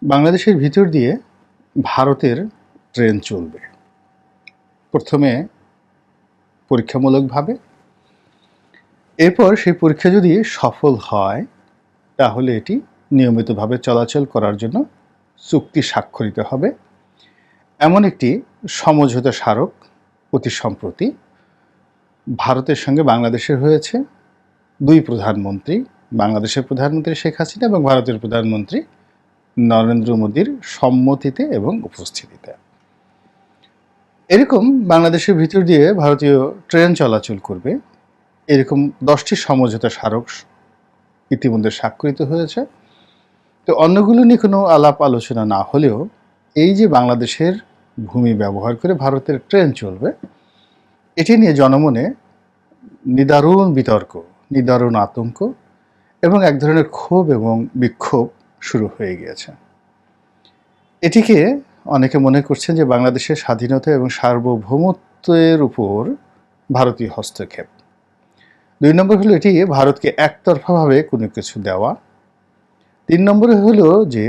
বাংলাদেশের ভিতর দিয়ে ভারতের ট্রেন চলবে। প্রথমে পরীক্ষামূলকভাবে, এরপর সেই পরীক্ষা যদি সফল হয় তাহলে এটি নিয়মিতভাবে চলাচল করার জন্য চুক্তি স্বাক্ষরিত হবে। এমন একটি সমঝোতা স্মারক অতি সম্প্রতি ভারতের সঙ্গে বাংলাদেশের হয়েছে। দুই প্রধানমন্ত্রী, বাংলাদেশের প্রধানমন্ত্রী শেখ হাসিনা এবং ভারতের প্রধানমন্ত্রী নরেন্দ্র মোদীর সম্মতিতে এবং উপস্থিতিতে। এরকম বাংলাদেশের ভিতর দিয়ে ভারতীয় ট্রেন চলাচল করবে, এরকম 10টি সমঝোতা স্মারক ইতিমধ্যে স্বাক্ষরিত হয়েছে। তো অন্যগুলো নিয়ে কোনো আলাপ আলোচনা না হলেও এই যে বাংলাদেশের ভূমি ব্যবহার করে ভারতের ট্রেন চলবে, এটি নিয়ে জনমনে নিদারুণ বিতর্ক, নিদারুণ আতঙ্ক এবং এক ধরনের ক্ষোভ এবং বিক্ষোভ শুরু হয়ে গিয়েছে। এটিকে অনেকে মনে করছেন যে বাংলাদেশের স্বাধীনতা এবং সার্বভৌমত্বের উপর ভারতীয় হস্তক্ষেপ। 2 নম্বর হলো এটি ভারতকে একতরফাভাবে কোনো কিছু দেওয়া। 3 নম্বরে হলো যে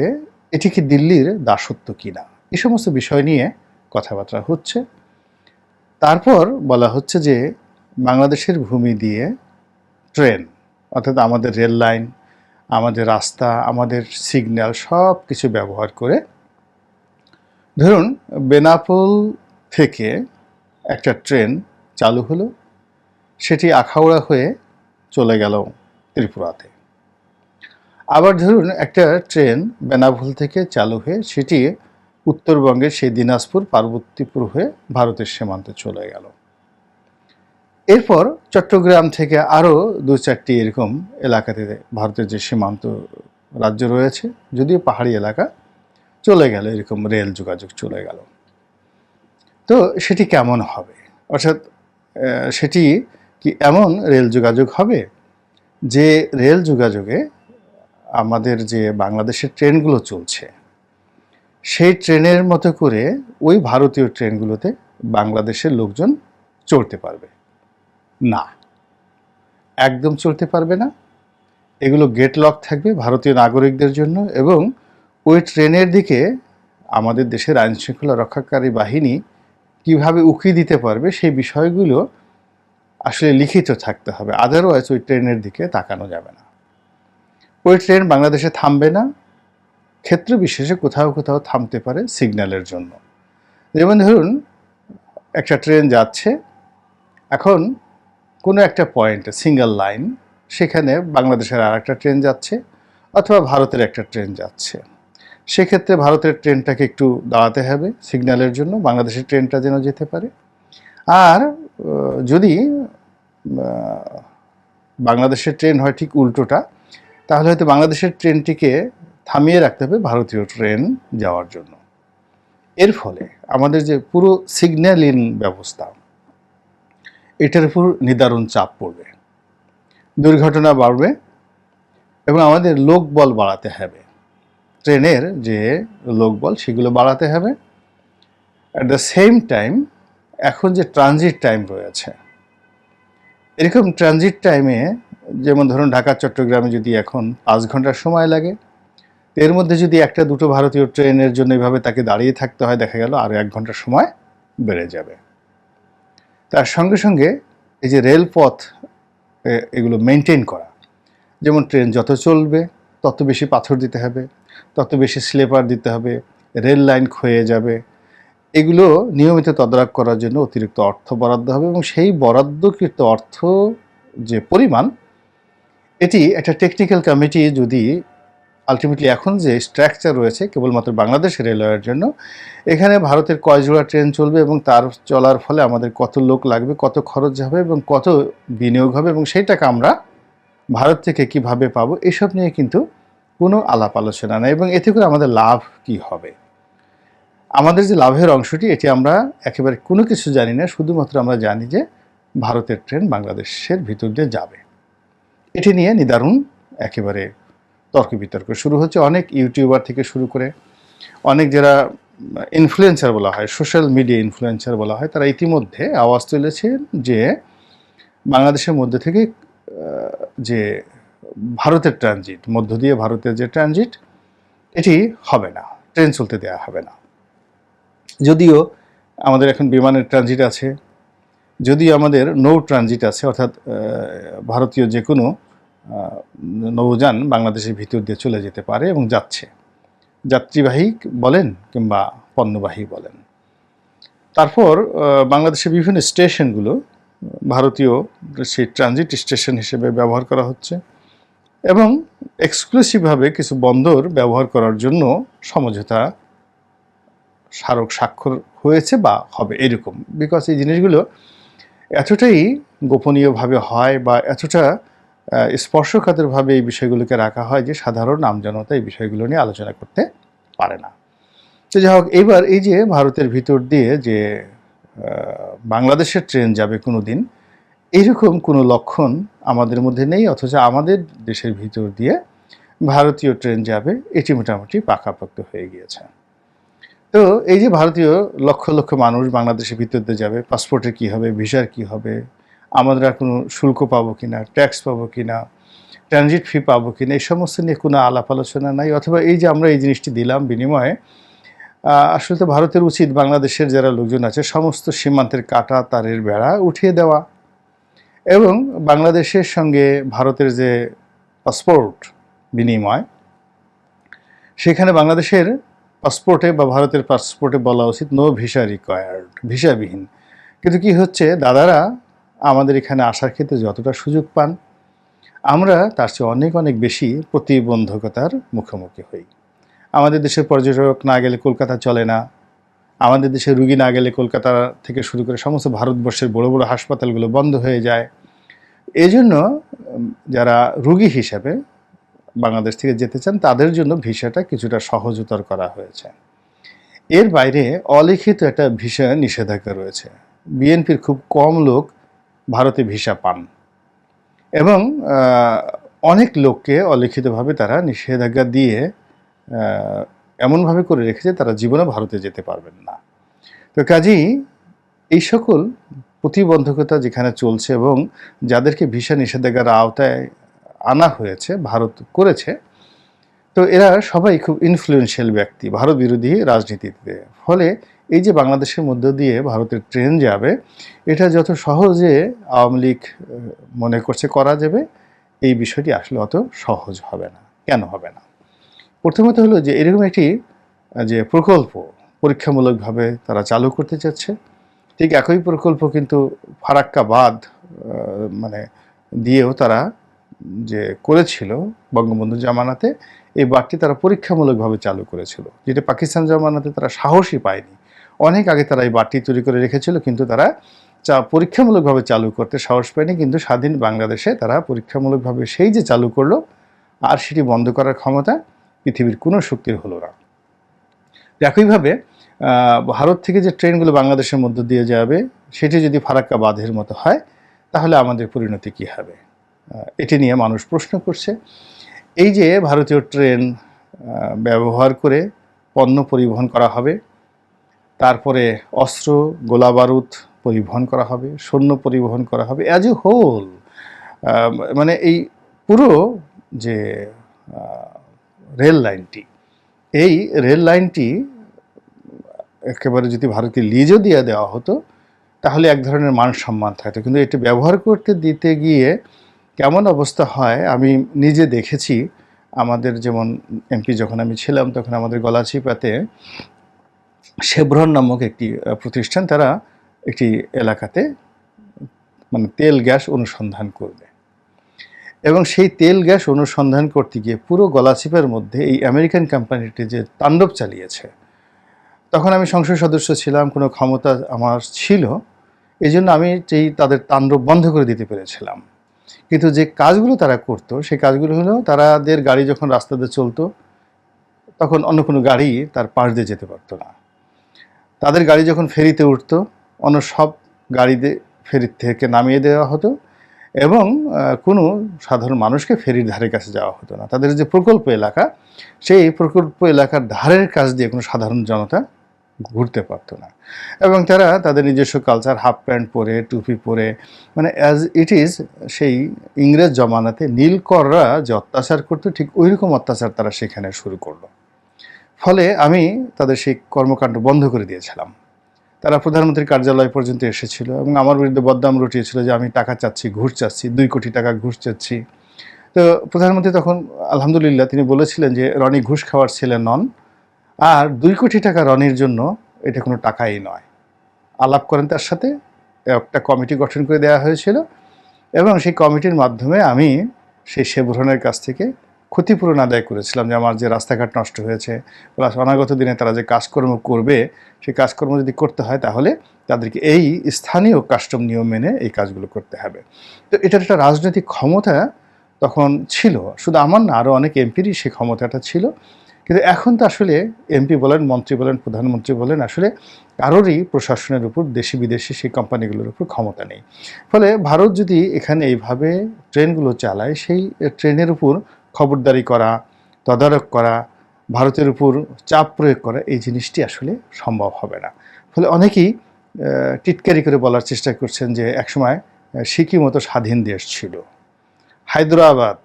এটি কি দিল্লির দাসত্ব কিনা, এই সমস্ত বিষয় নিয়ে কথাবার্তা হচ্ছে। তারপর বলা হচ্ছে যে বাংলাদেশের ভূমি দিয়ে ট্রেন, অর্থাৎ আমাদের রেল লাইন, আমাদের রাস্তা, আমাদের সিগন্যাল সব কিছু ব্যবহার করে, ধরুন বেনাপোল থেকে একটা ট্রেন চালু হলো, সেটি আখাউড়া হয়ে চলে গেল ত্রিপুরাতে। আবার ধরুন একটা ট্রেন বেনাপোল থেকে চালু হয়ে সেটি উত্তরবঙ্গের সেই দিনাজপুর পার্বতীপুর হয়ে ভারতের সীমান্তে চলে গেল। এরপর চট্টগ্রাম থেকে আরও 2-4টি এরকম এলাকাতে ভারতের যে সীমান্ত রাজ্য রয়েছে, যদিও পাহাড়ি এলাকা, চলে গেল, এরকম রেল যোগাযোগ চলে গেল। তো সেটি কেমন হবে? অর্থাৎ সেটি কি এমন রেল যোগাযোগ হবে যে রেল যোগাযোগে আমাদের যে বাংলাদেশের ট্রেনগুলো চলছে সেই ট্রেনের মতো করে ওই ভারতীয় ট্রেনগুলোতে বাংলাদেশের লোকজন চড়তে পারবে না? একদম চলতে পারবে না। এগুলো গেট লক থাকবে ভারতীয় নাগরিকদের জন্য, এবং ওই ট্রেনের দিকে আমাদের দেশের আইনশৃঙ্খলা রক্ষাকারী বাহিনী কিভাবে উকি দিতে পারবে সেই বিষয়গুলো আসলে লিখিত থাকতে হবে। আদারওয়াইজ ওই ট্রেনের দিকে তাকানো যাবে না। ওই ট্রেন বাংলাদেশে থামবে না, ক্ষেত্র বিশেষে কোথাও কোথাও থামতে পারে সিগন্যালের জন্য। যেমন ধরুন একটা ট্রেন যাচ্ছে, এখন কোনো একটা পয়েন্টে সিঙ্গেল লাইন, সেখানে বাংলাদেশের আর একটা ট্রেন যাচ্ছে অথবা ভারতের একটা ট্রেন যাচ্ছে, সেক্ষেত্রে ভারতের ট্রেনটাকে একটু দাঁড়াতে হবে সিগন্যালের জন্য, বাংলাদেশের ট্রেনটা যেন যেতে পারে। আর যদি বাংলাদেশের ট্রেন হয় ঠিক উল্টোটা, তাহলে হয়তো বাংলাদেশের ট্রেনটিকে থামিয়ে রাখতে হবে ভারতীয় ট্রেন যাওয়ার জন্য। এর ফলে আমাদের যে পুরো সিগন্যালিং ব্যবস্থা, এটার উপর নিদারুণ চাপ পড়বে, দুর্ঘটনা বাড়বে এবং আমাদের লোকবল বাড়াতে হবে। ট্রেনের যে লোকবল সেগুলো বাড়াতে হবে। অ্যাট দ্য সেম টাইম এখন যে ট্রানজিট টাইম রয়েছে, এরকম ট্রানজিট টাইমে যেমন ধরুন ঢাকা চট্টগ্রামে যদি এখন 5 ঘন্টার সময় লাগে, এর মধ্যে যদি 1-2 ভারতীয় ট্রেনের জন্য এভাবে তাকে দাঁড়িয়ে থাকতে হয়, দেখা গেল আরও 1 ঘন্টার সময় বেড়ে যাবে। তার সঙ্গে সঙ্গে এই যে রেলপথ এগুলো মেনটেন করা, যেমন ট্রেন যত চলবে তত বেশি পাথর দিতে হবে, তত বেশি স্লিপার দিতে হবে, রেল লাইন ক্ষয়ে যাবে, এগুলো নিয়মিত তদারক করার জন্য অতিরিক্ত অর্থ বরাদ্দ হবে, এবং সেই বরাদ্দকৃত অর্থ যে পরিমাণ, এটি একটা টেকনিক্যাল কমিটি যদি আলটিমেটলি এখন যে স্ট্রাকচার রয়েছে কেবলমাত্র বাংলাদেশ রেলওয়ের জন্য, এখানে ভারতের কয় জোড়া ট্রেন চলবে এবং তার চলার ফলে আমাদের কত লোক লাগবে, কত খরচ হবে এবং কত বিনিয়োগ হবে, এবং সেই টাকা আমরা ভারত থেকে কিভাবে পাবো, এসব নিয়ে কিন্তু কোনো আলাপ আলোচনা নেই। এবং এতে করে আমাদের লাভ কি হবে, আমাদের যে লাভের অংশটি, এটি আমরা একেবারে কোনো কিছু জানি না। শুধুমাত্র আমরা জানি যে ভারতের ট্রেন বাংলাদেশের ভিতর দিয়ে যাবে। এটি নিয়ে নিদারুণ একেবারে তর্ক বিতর্ক শুরু হচ্ছে। অনেক ইউটিউবার থেকে শুরু করে অনেক যারা ইনফ্লুয়েন্সার বলা হয়, সোশ্যাল মিডিয়া ইনফ্লুয়েন্সার বলা হয়, তারা ইতিমধ্যে আওয়াজ তুলেছেন যে বাংলাদেশের মধ্যে থেকে যে ভারতের ট্রানজিট, মধ্য দিয়ে ভারতের যে ট্রানজিট, এটি হবে না, ট্রেন চলতে দেওয়া হবে না। যদিও আমাদের এখন বিমানের ট্রানজিট আছে, যদিও আমাদের নৌ ট্রানজিট আছে, অর্থাৎ ভারতীয় যে কোনো নৌযান বাংলাদেশের ভিতর দিয়ে চলে যেতে পারে এবং যাচ্ছে, যাত্রীবাহী বলেন কিংবা পণ্যবাহী বলেন। তারপর বাংলাদেশের বিভিন্ন স্টেশনগুলো ভারতীয় সেই ট্রানজিট স্টেশন হিসেবে ব্যবহার করা হচ্ছে এবং এক্সক্লুসিভভাবে কিছু বন্দর ব্যবহার করার জন্য সমঝোতা স্মারক স্বাক্ষর হয়েছে বা হবে এরকম। বিকজ এই জিনিসগুলো এতটাই গোপনীয়ভাবে হয় বা এতটা স্পর্শকাতরভাবে এই বিষয়গুলোকে রাখা হয় যে সাধারণ আমজনতা এই বিষয়গুলো নিয়ে আলোচনা করতে পারে না। তো যাই হোক, এইবার এই যে ভারতের ভিতর দিয়ে যে বাংলাদেশের ট্রেন যাবে কোনো দিন, এইরকম কোনো লক্ষণ আমাদের মধ্যে নেই, অথচ আমাদের দেশের ভিতর দিয়ে ভারতীয় ট্রেন যাবে এটি মোটামুটি পাকাপোক্ত হয়ে গিয়েছে। তো এই যে ভারতীয় লক্ষ লক্ষ মানুষ বাংলাদেশের ভিতর দিয়ে যাবে, পাসপোর্টের কী হবে, ভিসার কী হবে, আমরা কোনো শুল্ক পাবো কিনা, ট্যাক্স পাবো কিনা, ট্রানজিট ফি পাবো কিনা, এই সমস্ত নিয়ে কোনো আলাপ আলোচনা নাই। অথবা এই যে আমরা এই জিনিসটি দিলাম বিনিময়ে, আসলে তো ভারতের উচিত বাংলাদেশের যারা লোকজন আছে সমস্ত সীমান্তের কাঁটা তারের বেড়া উঠিয়ে দেওয়া এবং বাংলাদেশের সঙ্গে ভারতের যে পাসপোর্ট বিনিময়, সেখানে বাংলাদেশের পাসপোর্টে বা ভারতের পাসপোর্টে বলা উচিত নো ভিসা রিকোয়ার্ড, ভিসাবিহীন। কিন্তু কি হচ্ছে, দাদারা আমাদের এখানে আসার ক্ষেত্রে যতটা সুযোগ পান, আমরা তার চেয়ে অনেক অনেক বেশি প্রতিবন্ধকতার মুখোমুখি হই। আমাদের দেশের পর্যটক না গেলে কলকাতা চলে না, আমাদের দেশের রুগী না গেলে কলকাতা থেকে শুরু করে সমস্ত ভারতবর্ষের বড় বড় হাসপাতালগুলো বন্ধ হয়ে যায়। এই জন্য যারা রুগী হিসাবে বাংলাদেশ থেকে যেতে চান তাদের জন্য ভিসাটা কিছুটা সহজতর করা হয়েছে। এর বাইরে অলিখিত একটা ভিসা নিষেধাজ্ঞা রয়েছে। বিএনপির খুব কম লোক ভারতে ভিসা পান এবং অনেক লোককে অলিখিতভাবে তারা নিষেধাজ্ঞা দিয়ে এমনভাবে করে রেখেছে তারা জীবনে ভারতে যেতে পারবেন না। তো কাজেই এই সকল প্রতিবন্ধকতা যেখানে চলছে এবং যাদেরকে ভিসা নিষেধাজ্ঞার আওতায় আনা হয়েছে, ভারত করেছে, তো এরা সবাই খুব ইনফ্লুয়েন্সিয়াল ব্যক্তি ভারত বিরোধী রাজনীতিতে। ফলে এই যে বাংলাদেশের মধ্য দিয়ে ভারতের ট্রেন যাবে, এটা যত সহজে আওয়ামী লীগ মনে করছে করা যাবে, এই বিষয়টি আসলে অত সহজ হবে না। কেন হবে না? প্রথমত হলো যে এরকম একটি যে প্রকল্প পরীক্ষামূলকভাবে তারা চালু করতে চাচ্ছে, ঠিক একই প্রকল্প কিন্তু ফারাক্কা বাঁধ মানে দিয়েও তারা যে করেছিল বঙ্গবন্ধু জামানাতে, এই বাঁধটি তারা পরীক্ষামূলকভাবে চালু করেছিল, যেটা পাকিস্তান জামানাতে তারা সাহসই পায়নি। অনেক আগে তারা এই বাঁধটি তৈরি করে রেখেছিল, কিন্তু তারা পরীক্ষামূলকভাবে চালু করতে সাহস পায়নি। কিন্তু স্বাধীন বাংলাদেশে তারা পরীক্ষামূলকভাবে সেই যে চালু করলো, আর সেটি বন্ধ করার ক্ষমতা পৃথিবীর কোনো শক্তির হলো না। একইভাবে ভারত থেকে যে ট্রেনগুলো বাংলাদেশের মধ্য দিয়ে যাবে, সেটি যদি ফারাক্কা বাঁধের মতো হয়, তাহলে আমাদের পরিণতি কী হবে? এটি নিয়ে মানুষ প্রশ্ন করছে। এই যে ভারতীয় ট্রেন ব্যবহার করে পণ্য পরিবহন করা হবে, তারপরে অস্ত্র গোলাবারুদ পরিবহন করা হবে, সৈন্য পরিবহন করা হবে, অ্যাজ এ হোল মানে এই পুরো যে রেল লাইনটি, এই রেল লাইনটি একেবারে যদি ভারতকে লিজও দিয়ে দেওয়া হতো, তাহলে এক ধরনের মান সম্মান থাকতো। কিন্তু এটা ব্যবহার করতে দিতে গিয়ে কেমন অবস্থা হয় আমি নিজে দেখেছি। আমাদের যেমন এমপি যখন আমি ছিলাম, তখন আমাদের গলাচিপাতে শেভরন নামক একটি প্রতিষ্ঠান, তারা একটি এলাকাতে মানে তেল গ্যাস অনুসন্ধান করবে এবং সেই তেল গ্যাস অনুসন্ধান করতে গিয়ে পুরো গলাচিপার মধ্যে এই আমেরিকান কোম্পানিটি যে তাণ্ডব চালিয়েছে, তখন আমি সংসদ সদস্য ছিলাম, কোনো ক্ষমতা আমার ছিল, এই জন্য আমি সেই তাদের তাণ্ডব বন্ধ করে দিতে পেরেছিলাম। কিন্তু যে কাজগুলো তারা করতো, সেই কাজগুলো হলো তাদের গাড়ি যখন রাস্তাতে চলতো, তখন অন্য কোনো গাড়ি তার পাশ দিয়ে যেতে পারতো না। তাদের গাড়ি যখন ফেরিতে উঠতো, অন্য সব গাড়িতে ফেরি থেকে নামিয়ে দেওয়া হতো এবং কোনো সাধারণ মানুষকে ফেরির ধারের কাছে যাওয়া হতো না। তাদের যে প্রকল্প এলাকা, সেই প্রকল্প এলাকার ধারের কাছ দিয়ে কোনো সাধারণ জনতা ঘুরতে পারতো না। এবং তারা তাদের নিজস্ব কালচার, হাফ প্যান্ট পরে, টুপি পরে, মানে অ্যাজ ইট ইজ সেই ইংরেজ জমানাতে নীলকররা যে অত্যাচার করতো, ঠিক ওই রকম অত্যাচার তারা সেখানে শুরু করলো। ফলে আমি তাদের সেই কর্মকাণ্ড বন্ধ করে দিয়েছিলাম। তারা প্রধানমন্ত্রীর কার্যালয় পর্যন্ত এসেছিল এবং আমার বিরুদ্ধে বদনাম রটিয়েছিল যে আমি টাকা চাচ্ছি, ঘুষ চাচ্ছি, ২ কোটি টাকা ঘুষ চাচ্ছি। তো প্রধানমন্ত্রী তখন আলহামদুলিল্লাহ তিনি বলেছিলেন যে রনি ঘুষ খাওয়ার ছেলে নন, আর ২ কোটি টাকা রনির জন্য এটা কোনো টাকাই নয়। আলাপ করেন তার সাথে, একটা কমিটি গঠন করে দেওয়া হয়েছিল এবং সেই কমিটির মাধ্যমে আমি সেই শেভরনের কাছ থেকে ক্ষতিপূরণ আদায় করেছিলাম, যে আমার যে রাস্তাঘাট নষ্ট হয়েছে, প্লাস অনাগত দিনে তারা যে কাজকর্ম করবে সেই কাজকর্ম যদি করতে হয় তাহলে তাদেরকে এই স্থানীয় কাস্টম নিয়ম মেনে এই কাজগুলো করতে হবে। তো এটার একটা রাজনৈতিক ক্ষমতা তখন ছিল, শুধু আমার না, আরও অনেক এমপিরই সেই ক্ষমতাটা ছিল। কিন্তু এখন তো আসলে এমপি বলেন, মন্ত্রী বলেন, প্রধানমন্ত্রী বলেন, আসলে কারোরই প্রশাসনের উপর, দেশি বিদেশি সেই কোম্পানিগুলোর উপর ক্ষমতা নেই। ফলে ভারত যদি এখানে এইভাবে ট্রেনগুলো চালায়, সেই ট্রেনের উপর খবরদারি করা, তদারক করা, ভারতের উপর চাপ প্রয়োগ করা, এই জিনিসটি আসলে সম্ভব হবে না। ফলে অনেকেই টিটকারি করে বলার চেষ্টা করছেন যে একসময় সিকিম মতো স্বাধীন দেশ ছিল, হায়দ্রাবাদ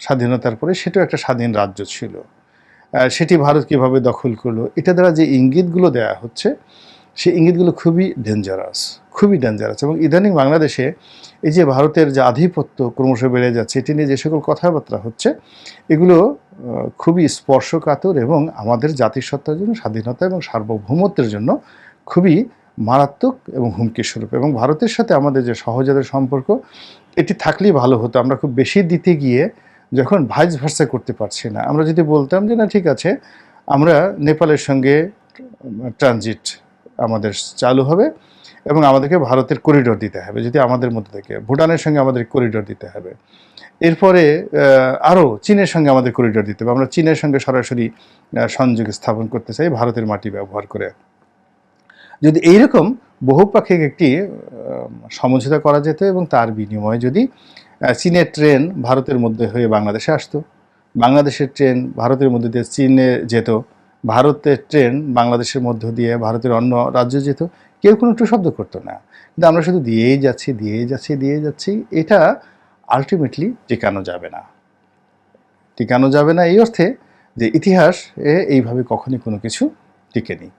স্বাধীনতার পরে সেটাও একটা স্বাধীন রাজ্য ছিল, সেটি ভারত কীভাবে দখল করলো। এটা দ্বারা যে ইঙ্গিতগুলো দেওয়া হচ্ছে, সেই ইঙ্গিতগুলো খুবই ডেঞ্জারাস, খুবই ডেঞ্জারাস। এবং ইদানিং বাংলাদেশে এই যে ভারতের যে আধিপত্য ক্রমশ বেড়ে যাচ্ছে, এটি নিয়ে যে সকল কথাবার্তা হচ্ছে, এগুলো খুবই স্পর্শকাতর এবং আমাদের জাতিসত্তার জন্য, স্বাধীনতা এবং সার্বভৌমত্বের জন্য খুবই মারাত্মক এবং হুমকির স্বরূপ। এবং ভারতের সাথে আমাদের যে সহজাতের সম্পর্ক, এটি থাকলেই ভালো হতো। আমরা খুব বেশি দিতে গিয়ে যখন ভাইস ভার্সা করতে পারছি না, আমরা যদি বলতাম যে না ঠিক আছে, আমরা নেপালের সঙ্গে ট্রানজিট আমাদের চালু হবে এবং আমাদেরকে ভারতের করিডোর দিতে হবে, যদি আমাদের মধ্যে থেকে ভুটানের সঙ্গে আমাদের করিডোর দিতে হবে, এরপরে আরও চীনের সঙ্গে আমাদের করিডোর দিতে হবে, আমরা চীনের সঙ্গে সরাসরি সংযোগ স্থাপন করতে চাই ভারতের মাটি ব্যবহার করে। যদি এইরকম বহুপাক্ষিক একটি সমঝোতা করা যেত এবং তার বিনিময়ে যদি চীনের ট্রেন ভারতের মধ্যে হয়ে বাংলাদেশে আসতো, বাংলাদেশের ট্রেন ভারতের মধ্যে দিয়ে চীনে যেত, ভারতের ট্রেন বাংলাদেশের মধ্য দিয়ে ভারতের অন্য রাজ্যে যেত, কেউ কোনো একটু শব্দ করতো না। কিন্তু আমরা শুধু দিয়েই যাচ্ছি, দিয়েই যাচ্ছি, দিয়ে যাচ্ছি, এটা আলটিমেটলি টিকানো যাবে না। টিকানো যাবে না এই অর্থে যে ইতিহাস এইভাবে কখনই কোনো কিছু টিকেনি।